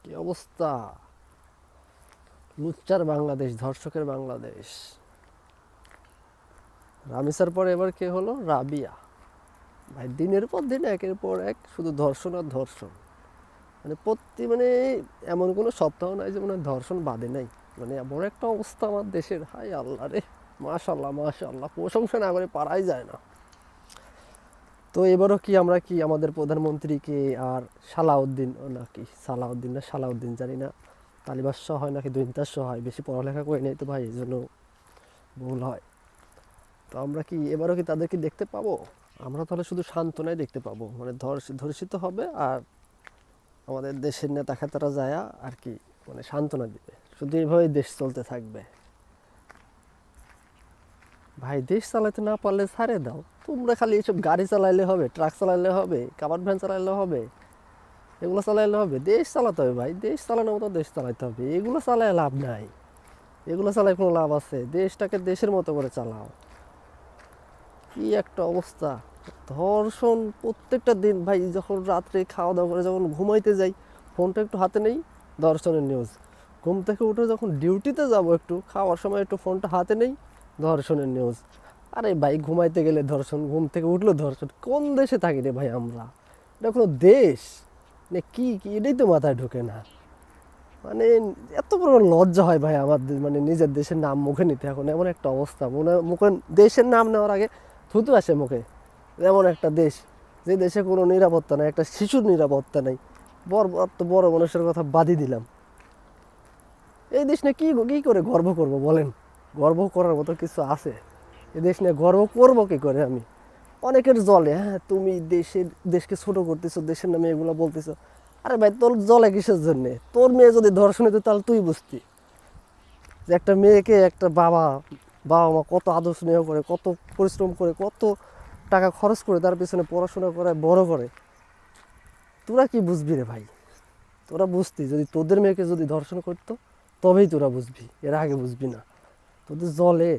কি অবস্থা! লুচ্চার বাংলাদেশ, ধর্ষকের বাংলাদেশ। রামিসার পরে এবার কে হলো? রাবিয়া। ভাই দিনের পর দিন একের পর এক শুধু ধর্ষণ আর ধর্ষণ। মানে এমন কোনো সপ্তাহ নাই যে মনে হয় ধর্ষণ বাদে নাই। মানে এমন একটা অবস্থা আমার দেশের, হাই আল্লাহ রে! মাশাল্লাহ মাশাল্লাহ, প্রশংসা না করে পারাই যায় না। তো এবারও কি আমরা কি আমাদের প্রধানমন্ত্রীকে আর সালাউদ্দিন, ও নাকি সালাউদ্দিন না সালাউদ্দিন জানি না, তালিবাস হয় নাকি দুইন্তাস হয়, বেশি পড়ালেখা করে নেই তো ভাই, এই জন্য ভুল হয়। তো আমরা কি এবারও কি তাদেরকে দেখতে পাবো? আমরা তাহলে শুধু সান্ত্বনাই দেখতে পাবো, মানে ধর্ষিত হবে আর আমাদের দেশের নেতা খেতারা যায়া আর কি মানে সান্ত্বনা দিবে। শুধু এইভাবেই দেশ চলতে থাকবে। ভাই দেশ চালাতে না পারলে ছাড়ে দাও। তোমরা খালি এইসব গাড়ি চালাইলে হবে, ট্রাক চালাইলে হবে, কাভার্ড ভ্যান চালাইলে হবে, এগুলো চালাইলে হবে? দেশ চালাতে হবে ভাই, দেশ চালানোর মতো দেশ চালাতে হবে। এগুলো চালায় লাভ নাই, এগুলো চালায় কোনো লাভ আছে? দেশটাকে দেশের মতো করে চালাও। কি একটা অবস্থা! ধর্ষণ প্রত্যেকটা দিন ভাই, যখন রাত্রে খাওয়া দাওয়া করে যখন ঘুমাইতে যাই, ফোনটা একটু হাতে নেই, ধর্ষণের নিউজ। ঘুম থেকে উঠে যখন ডিউটিতে যাব, একটু খাওয়ার সময় একটু ফোনটা হাতে নেই, ধর্ষণের নিউজ। আরে ভাই ঘুমাইতে গেলে ধর্ষণ, ঘুম থেকে উঠলো ধর্ষণ। কোন দেশে থাকি রে ভাই আমরা? এটা কোনো দেশ না কি? কি এটাই তো মাথায় ঢোকে না। মানে এত বড় লজ্জা হয় ভাই আমাদের, মানে নিজের দেশের নাম মুখে নিতে। এখন এমন একটা অবস্থা, মনে মুখে দেশের নাম নেওয়ার আগে থুতু আসে মুখে। এমন একটা দেশ, যে দেশে কোনো নিরাপত্তা নেই, একটা শিশুর নিরাপত্তা নেই। বড় তো বড় মানুষের কথা বাদই দিলাম। এই দেশ নিয়ে কি করে গর্ব করব বলেন? গর্ব করার মতো কিছু আছে? এই দেশ নিয়ে গর্ব করবো কি করে আমি? অনেকের জলে, হ্যাঁ তুমি দেশকে ছোট করতেছো, দেশের নামে এগুলো বলতেছো। আরে ভাই তোর জলে কিসের জন্যে? তোর মেয়ে যদি ধর্ষণ হতো তাহলে তুই বুঝতি যে একটা মেয়েকে একটা বাবা বাবা মা কত আদর স্নেহ করে, কত পরিশ্রম করে, কত টাকা খরচ করে তার পিছনে পড়াশোনা করে বড় করে। তোরা কি বুঝবি রে ভাই? তোরা বুঝতি যদি তোদের মেয়েকে যদি ধর্ষণ করতো, তবেই তোরা বুঝবি, এর আগে বুঝবি না। তোদের জলে